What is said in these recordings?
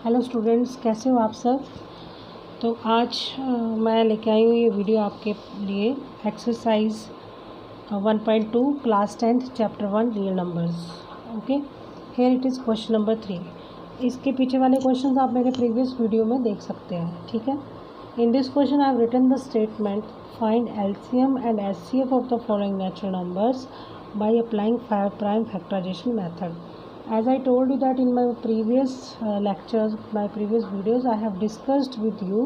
Hello students, कैसे हो आप सब। तो आज मैं लेके आई हूँ ये वीडियो आपके लिए। Exercise 1.2 class 10th chapter 1 real numbers. Okay, here it is question number 3। इसके पीछे वाले क्वेश्चंस आप मेरे प्रीवियस वीडियो में देख सकते हैं, ठीक है। In this question I have written the statement find LCM and HCF of the following natural numbers by applying prime factorisation method. As I told you that in my previous lectures, my previous videos, I have discussed with you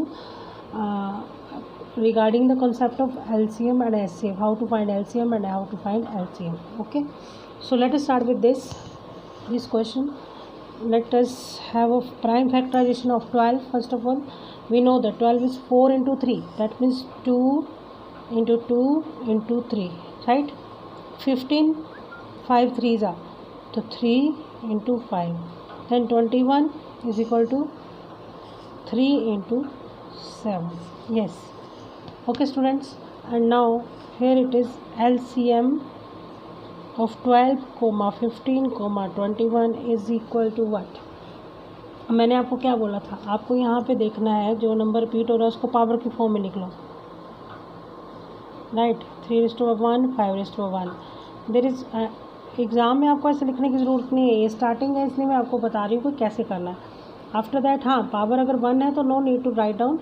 regarding the concept of LCM and HCF, how to find LCM and how to find LCM. Okay, so let us start with this question. Let us have a prime factorization of 12. First of all, we know that 12 is 4 into 3. That means 2 into 2 into 3, right? 15, 5 3s are, so 3 into 5, then 21 is equal to 3 into 7. Yes, okay students, and now here it is LCM of 12, 15, 21 is equal to what. मैंने आपको क्या बोला था, आपको यहाँ पे देखना है जो नंबर रिपीट हो रहा है उसको पावर की फॉर्म में लिख लो, राइट। 3:1, 5:1. देयर इज एग्ज़ाम में आपको ऐसे लिखने की ज़रूरत नहीं है, ये स्टार्टिंग है इसलिए मैं आपको बता रही हूँ कि कैसे करना है। आफ्टर दैट, हाँ, पावर अगर 1 है तो no need to write down,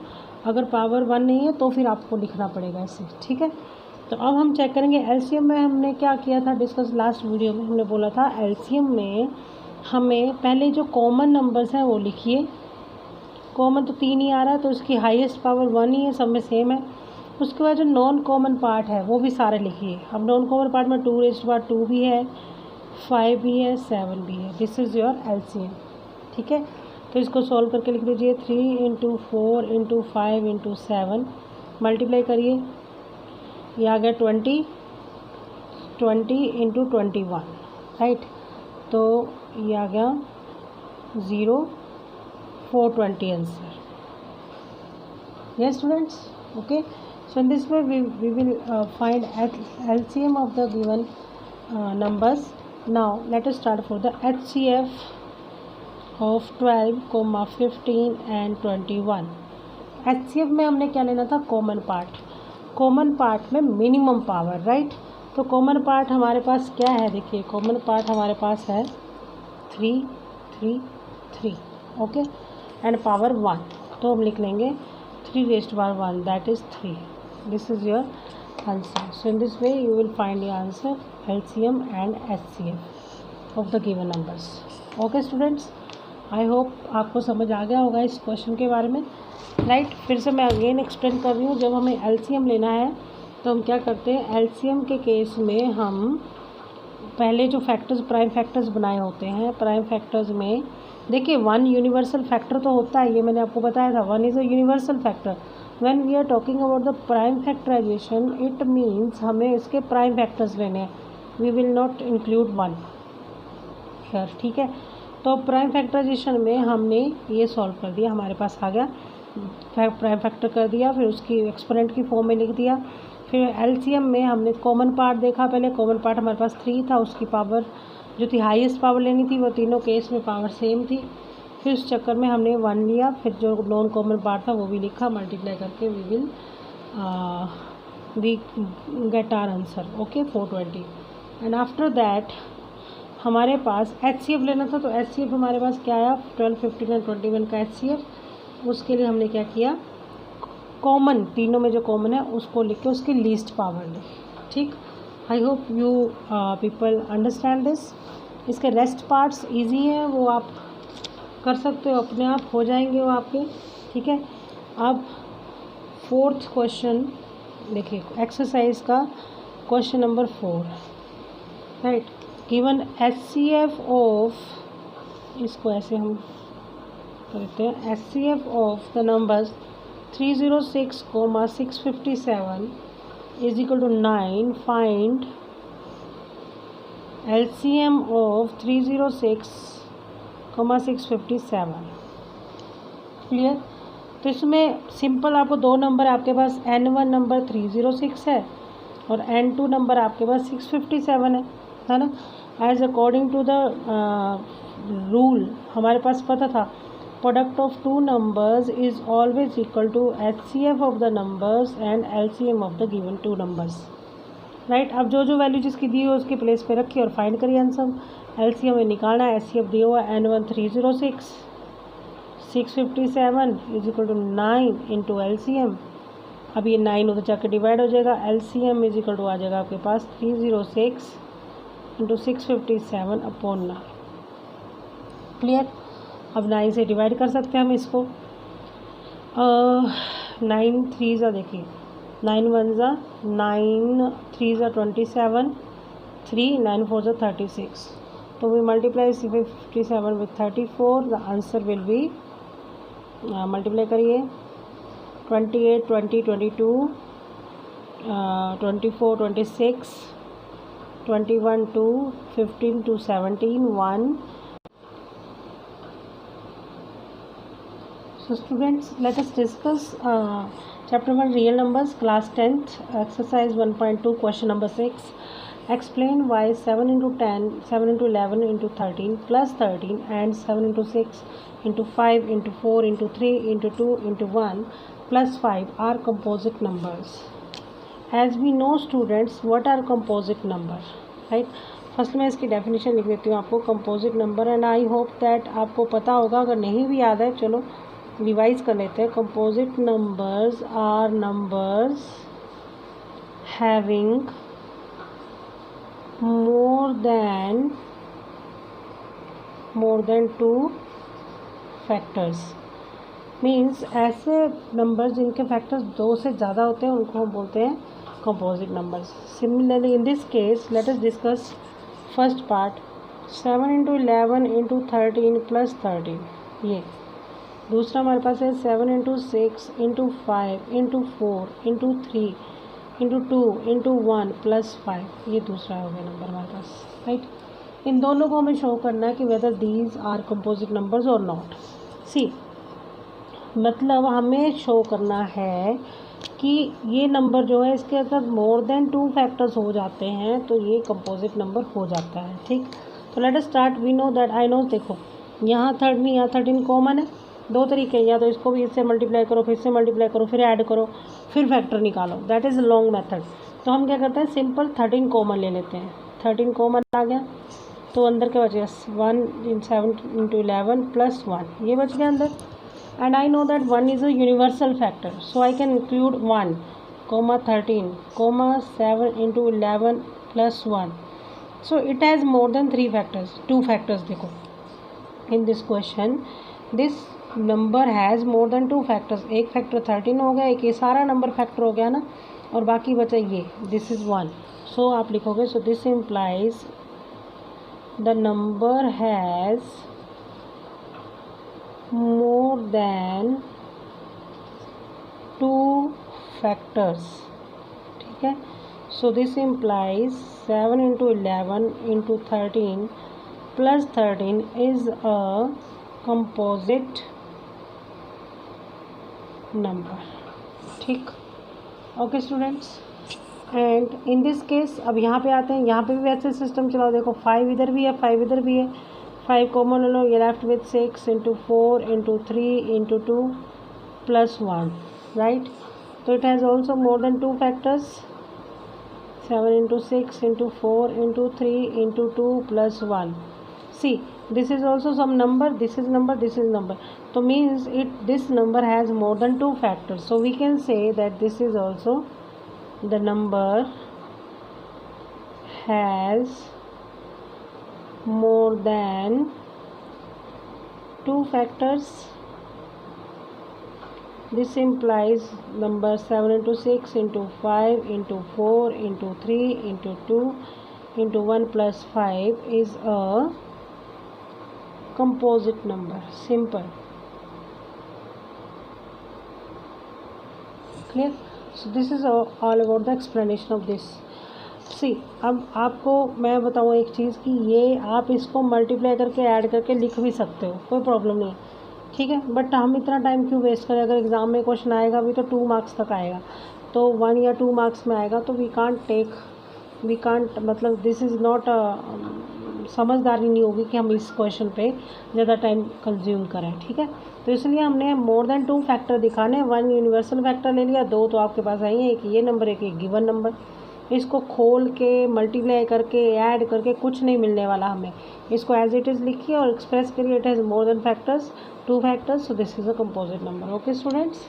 अगर पावर 1 नहीं है तो फिर आपको लिखना पड़ेगा ऐसे, ठीक है। तो अब हम चेक करेंगे एलसीएम में हमने क्या किया था डिस्कस लास्ट वीडियो में। हमने बोला था एलसीएम में हमें पहले जो कॉमन नंबर्स हैं वो लिखिए। कॉमन तो 3 ही आ रहा है तो उसकी हाईएस्ट पावर 1 ही है, सब में सेम है। उसके बाद जो नॉन कॉमन पार्ट है वो भी सारे लिखिए। अब नॉन कॉमन पार्ट में 2 भी है, 5 भी है, 7 भी है। दिस इज़ योर एलसीएम, ठीक है। तो इसको सॉल्व करके लिख दीजिए। 3 into 4 into 5 into 7 मल्टीप्लाई करिए, ये आ गया 20 into 21, राइट। तो ये आ गया 0, 420 answer. Yes students, okay. So in this way we will find LCM of the given numbers. Now let us start for the HCF of 12, 15 and 21. HCF में हमने क्या लेना था, कॉमन पार्ट। कॉमन पार्ट में minimum power, right. तो common part हमारे पास क्या है, देखिए कॉमन पार्ट हमारे पास है 3 3 3, ओके, एंड पावर 1, तो हम लिख लेंगे 3:1, that is 3. This is your answer. So in this way you will find the answer LCM and HCF of the given numbers. Okay students, I hope आपको समझ आ गया होगा इस क्वेश्चन के बारे में, राइट। फिर से मैं अगेन एक्सप्लेन कर रही हूँ। जब हमें LCM लेना है तो हम क्या करते हैं, LCM के केस में हम पहले जो फैक्टर्स प्राइम फैक्टर्स बनाए होते हैं, प्राइम फैक्टर्स में देखिए 1 यूनिवर्सल फैक्टर तो होता है, ये मैंने आपको बताया था, 1 is a universal factor. When we are talking about the prime factorization, it means हमें इसके प्राइम फैक्टर्स लेने हैं, we will not include 1 here, ठीक है। तो प्राइम फैक्टराइजेशन में हमने ये सॉल्व कर दिया, हमारे पास आ गया प्राइम फैक्टर कर दिया, फिर उसकी एक्सपोनेंट की फॉर्म में लिख दिया। फिर एलसीएम में हमने कॉमन पार्ट देखा, पहले कॉमन पार्ट हमारे पास 3 था, उसकी पावर जो थी हाईएस्ट पावर लेनी थी, वो तीनों केस में पावर सेम थी। फिर उस चक्कर में हमने 1 लिया, फिर जो नॉन कॉमन पार्ट था वो भी लिखा, मल्टीप्लाई करके we will get our answer, okay, 420। And after that हमारे पास एचसीएफ लेना था, तो एचसीएफ हमारे पास क्या आया, 12, 15 एंड 21 का एचसीएफ। उसके लिए हमने क्या किया, कॉमन तीनों में जो कॉमन है उसको लिख के उसकी लीस्ट पावर ली, ठीक। आई hope you people understand this. इसके रेस्ट पार्ट्स ईजी हैं, वो आप कर सकते हो, अपने आप हो जाएंगे वो आपके, ठीक है। अब 4th क्वेश्चन देखिए, एक्सरसाइज का question number 4, right. Given HCF of, इसको ऐसे हम करते हैं, HCF of the numbers 306, 657 is equal to 9, find LCM of 306, 657, clear. तो इसमें सिंपल आपको 2 नंबर आपके पास, N1 नंबर 306 है और N2 नंबर आपके पास 657 है ना। As according to the rule हमारे पास पता था product of two numbers is always equal to HCF of the numbers and LCM of the given two numbers, right. अब जो जो वैल्यू जिसकी दी हो उसके प्लेस पे रखिए और फाइंड करिए आंसर। LCM में निकालना है, HCF दिया हुआ है N1306, 657 is equal to 9 into LCM। अब ये 9 उधर जाकर डिवाइड हो जाएगा, LCM इज इक्वल टू आ जाएगा आपके पास 306 इंटू 657 अपॉन 9। क्लियर। अब 9 से डिवाइड कर सकते हैं हम इसको। 9 3 ज़ा देखिए, 9 1 ज़ा 9 3 ज़ा 27, 3 9 4 ज़ा 36। तो we multiply 57 with 34, the answer will be, multiply करिए 28 20 22 24 26 21 2 15 2 17 1। So students, let us discuss chapter 1 real numbers, class 10th, exercise 1.2, question number 6. Explain why 7 into 10, 7 into 11 into 13 plus 13 and 7 into 6 into 5 into 4 into 3 into 2 into 1 plus 5 are composite numbers. As we know students, what are composite number, right? First में इसकी definition लिख देती हूँ आपको, composite number, and I hope that आपको पता होगा। अगर नहीं भी याद है चलो रिवाइज कर लेते हैं। Composite numbers are numbers having more than 2 factors. Means ऐसे नंबर्स जिनके फैक्टर्स 2 से ज़्यादा होते हैं उनको हम बोलते हैं composite numbers. Similarly in this case let us discuss first part, 7 into 11 into 13 plus 13। ये दूसरा हमारे पास है 7 into 6 into 5 into 4 into 3 into 2 into 1 plus 5। ये दूसरा हो गया नंबर हमारे पास, राइट। इन दोनों को हमें शो करना है कि whether these are composite numbers और नॉट। सी मतलब हमें शो करना है कि ये नंबर जो है इसके अंदर मोर देन 2 फैक्टर्स हो जाते हैं तो ये कंपोजिट नंबर हो जाता है, ठीक। तो let us start. We know that, I know, देखो यहाँ 13 यहाँ 13 कॉमन है। 2 तरीके, या तो इसको भी इससे मल्टीप्लाई करो, फिर से मल्टीप्लाई करो, फिर ऐड करो, फिर फैक्टर निकालो, दैट इज़ लॉन्ग मेथड। तो हम क्या करते हैं, सिंपल 13 कॉमन ले लेते हैं। 13 कॉमन आ गया तो अंदर क्या बचेगा, 1 इन 7 इंटू 11 प्लस 1, ये बच गया अंदर। And I know that 1 is a universal factor, so I can include 1, 13, 7 into 11 plus 1. So it has more than 3 factors, 2 factors देखो। In this question, this number has more than 2 factors. एक factor 13 हो गया, एक ये सारा number factor हो गया ना, और बाकी बचा ये, this is 1. So आप लिखोगे, so this implies the number has more than 2 factors, ठीक है। so this implies 7 into 11 into 13 plus 13 is a composite number, ठीक। Okay students, and in this case अब यहाँ पे आते हैं, यहाँ पे भी वैसे सिस्टम चलाओ। देखो 5 इधर भी है, 5 इधर भी है, 5 कॉमन ले लो, ये left with 6 into 4 into 3 into 2 plus 1, right. तो it has also more than 2 factors, 7 into 6 into 4 into 3 into 2 plus 1। See this is also some number, this is number, this is number, तो means it this number has more than 2 factors, so we can say that this is also the number has more than 2 factors. This implies number 7 into 6 into 5 into 4 into 3 into 2 into 1 plus 5 is a composite number. Simple. Clear? So this is all about the explanation of this. सी अब आपको मैं बताऊँ एक चीज़ कि ये आप इसको multiply करके ऐड करके लिख भी सकते हो, कोई प्रॉब्लम नहीं, ठीक है। बट हम इतना टाइम क्यों वेस्ट करें, अगर एग्ज़ाम में क्वेश्चन आएगा भी तो 2 मार्क्स तक आएगा, तो 1 या 2 मार्क्स में आएगा, तो वी कांट मतलब दिस इज़ नॉट समझदारी नहीं होगी कि हम इस क्वेश्चन पे ज़्यादा टाइम कंज्यूम करें, ठीक है। तो इसलिए हमने मोर देन 2 फैक्टर दिखाने, 1 यूनिवर्सल फैक्टर ले लिया, 2 तो आपके पास आई है, एक ये नंबर, एक गिवन नंबर। इसको खोल के मल्टीप्लाई करके ऐड करके कुछ नहीं मिलने वाला हमें, इसको एज इट इज़ लिखिए और एक्सप्रेस करिए, it has more then factors, 2 factors, so this is a composite number. Okay students,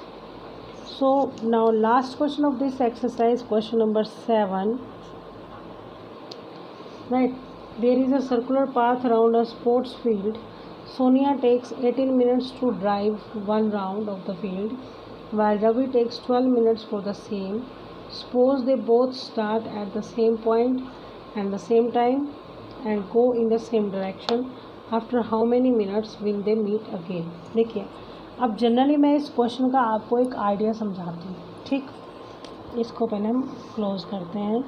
so now last question of this exercise, question number 7, right? There is a circular path around a sports field. Sonia takes 18 minutes to drive one round of the field, while Ravi takes 12 minutes for the same. Suppose they both start at the same point and the same time and go in the same direction. After how many minutes will they meet again? देखिए, अब generally मैं इस question का आपको एक idea समझाती हूँ, ठीक। इसको पहले हम क्लोज करते हैं।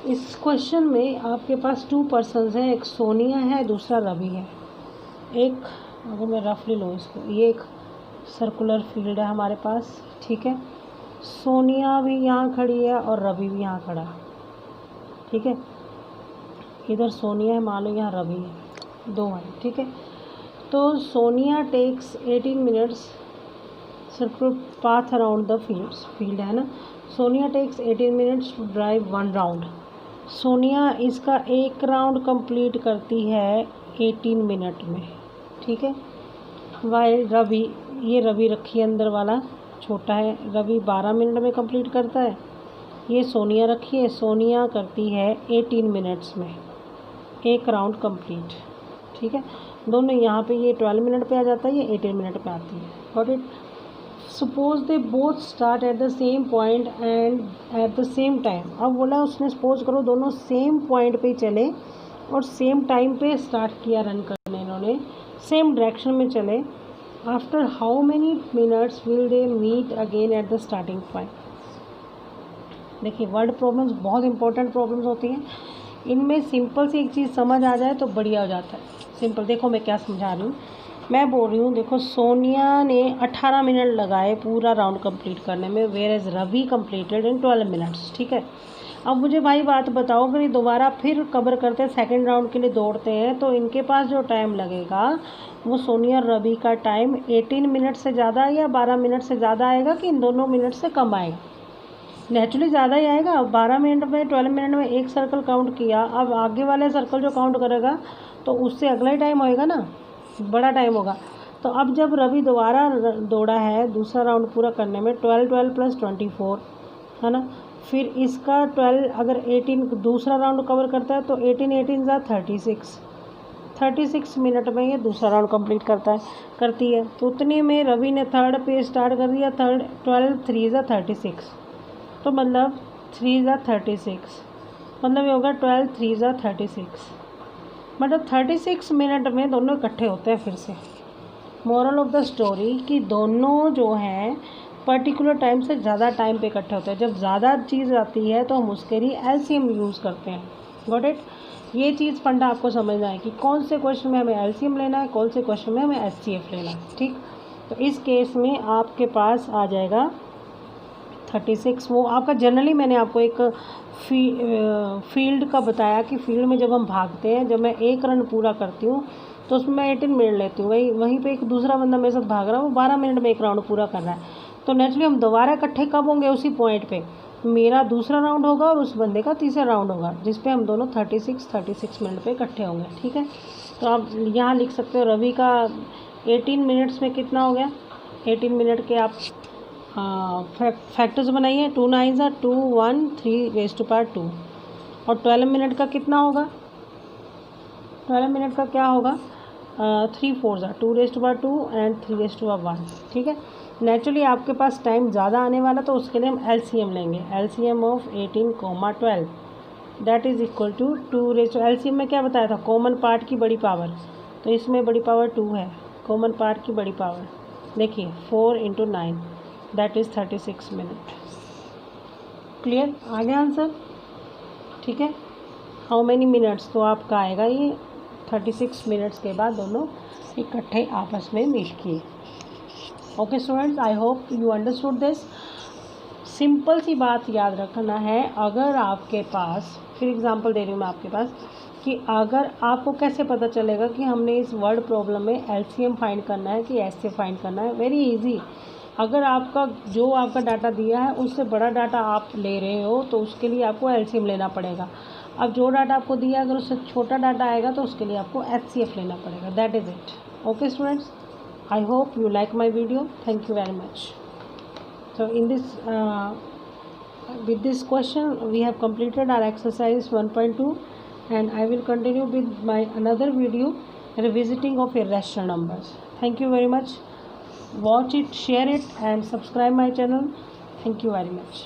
इस क्वेश्चन में आपके पास 2 पर्सन्स हैं, एक सोनिया है, दूसरा रवि है। एक, अगर मैं रफली लूँ इसको, ये एक सर्कुलर फील्ड है हमारे पास, ठीक है। सोनिया भी यहाँ खड़ी है और रवि भी यहाँ खड़ा है, ठीक है। इधर सोनिया है, मान लो यहाँ रवि है, 2 हैं, ठीक है। तो Sonia takes 18 minutes circular path around the field है ना। Sonia takes 18 minutes to drive 1 round. Sonia इसका एक राउंड कंप्लीट करती है 18 मिनट में, ठीक है। वाइल रवि, ये रवि रखी है अंदर वाला, छोटा है, रवि 12 मिनट में कंप्लीट करता है। ये सोनिया रखी है, सोनिया करती है 18 मिनट्स में एक राउंड कंप्लीट, ठीक है। दोनों यहाँ पे, ये 12 मिनट पे आ जाता है, ये 18 मिनट पे आती है। Got it. Suppose they both start at the same point and at the same time. अब बोला उसने, सपोज करो दोनों सेम पॉइंट पे चले और सेम टाइम पे स्टार्ट किया रन करने, इन्होंने सेम डायरेक्शन में चले। After how many minutes will they meet again at the starting point. देखिए, वर्ड प्रॉब्लम्स बहुत इंपॉर्टेंट प्रॉब्लम्स होती हैं, इनमें सिंपल सी एक चीज़ समझ आ जाए तो बढ़िया हो जाता है। सिंपल, देखो मैं क्या समझा रही हूँ, मैं बोल रही हूँ, देखो सोनिया ने 18 मिनट लगाए पूरा राउंड कंप्लीट करने में, whereas Ravi completed in 12 minutes, ठीक है। अब मुझे भाई बात बताओ, अगर ये दोबारा फिर कवर करते हैं, सेकेंड राउंड के लिए दौड़ते हैं, तो इनके पास जो टाइम लगेगा वो सोनिया और रवि का टाइम 18 मिनट से ज़्यादा या 12 मिनट से ज़्यादा आएगा कि इन दोनों मिनट से कम आएगा? नेचुरली ज़्यादा ही आएगा। 12 मिनट में, 12 मिनट में एक सर्कल काउंट किया, अब आगे वाले सर्कल जो काउंट करेगा तो उससे अगला ही टाइम होएगा ना, बड़ा टाइम होगा। तो अब जब रवि दोबारा दौड़ा है दूसरा राउंड पूरा करने में, 12 प्लस 24 है ना, फिर इसका 12, अगर 18 दूसरा राउंड कवर करता है तो 18 ज़ा 36 मिनट में ये दूसरा राउंड कंप्लीट करती है। तो उतने में रवि ने थर्ड पे स्टार्ट कर दिया, 12 3 ज़ा 36, तो मतलब 3 ज़ा 36, मतलब ये होगा 12 3 ज़ा 36, मतलब 36 मिनट में दोनों इकट्ठे होते हैं फिर से। मोरल ऑफ द स्टोरी कि दोनों जो हैं पर्टिकुलर टाइम से ज़्यादा टाइम पे इकट्ठे होते हैं। जब ज़्यादा चीज़ आती है तो हम उसके लिए एलसीएम यूज़ करते हैं। Got it. ये चीज़ फंडा आपको समझना है कि कौन से क्वेश्चन में हमें एलसीएम लेना है, कौन से क्वेश्चन में हमें एचसीएफ लेना है, ठीक। तो इस केस में आपके पास आ जाएगा 36। वो आपका जनरली मैंने आपको एक फील्ड का बताया कि फील्ड में जब हम भागते हैं, जब मैं एक रन पूरा करती हूँ तो उसमें मैं 18 मिनट लेती हूँ, वहीं पे एक दूसरा बंदा मेरे साथ भाग रहा है, वो 12 मिनट में एक राउंड पूरा कर रहा है। तो नेचुरली हम दोबारा इकट्ठे कब होंगे? उसी पॉइंट पे मेरा दूसरा राउंड होगा और उस बंदे का तीसरा राउंड होगा, जिस पे हम दोनों 36 मिनट पे इकट्ठे होंगे, ठीक है। तो आप यहाँ लिख सकते हो रवि का 18 मिनट्स में कितना हो गया। 18 मिनट के आप फैक्टर्स बनाइए, 2 9 ज़ा 2 1 3 रेज़ टू पावर 2, और 12 मिनट का कितना होगा? 12 मिनट का क्या होगा? 3 4 ज़ा 2 raise to power 2 and 3 raise to power 1, ठीक है। नेचुरली आपके पास टाइम ज़्यादा आने वाला, तो उसके लिए हम एलसीएम लेंगे। LCM of 18, 12 that is equal to 2 raise to, LCM में क्या बताया था? कॉमन पार्ट की बड़ी पावर, तो इसमें बड़ी पावर 2 है, कॉमन पार्ट की बड़ी पावर देखिए 4 × 9 दैट इज़ 36 मिनट। क्लियर? आ गया आंसर, ठीक है। हाउ मैनी मिनट्स, तो आपका आएगा ये 36 मिनट्स के बाद दोनों इकट्ठे आपस में मिल किए। Okay students, I hope you understood this. Simple सी बात याद रखना है, अगर आपके पास, फिर एग्जांपल दे रही हूँ मैं आपके पास, कि अगर आपको कैसे पता चलेगा कि हमने इस वर्ड प्रॉब्लम में एलसीएम फाइंड करना है कि एचसीएफ फाइंड करना है। वेरी इजी, अगर आपका जो आपका डाटा दिया है उससे बड़ा डाटा आप ले रहे हो तो उसके लिए आपको एलसीएम लेना पड़ेगा। अब जो डाटा आपको दिया अगर उससे छोटा डाटा आएगा तो उसके लिए आपको एचसीएफ लेना पड़ेगा। That is it. Okay students, I hope you like my video. Thank you very much. So in this with this question we have completed our exercise 1.2, and I will continue with my another video revisiting of irrational numbers. Thank you very much. Watch it, share it and subscribe my channel. Thank you very much.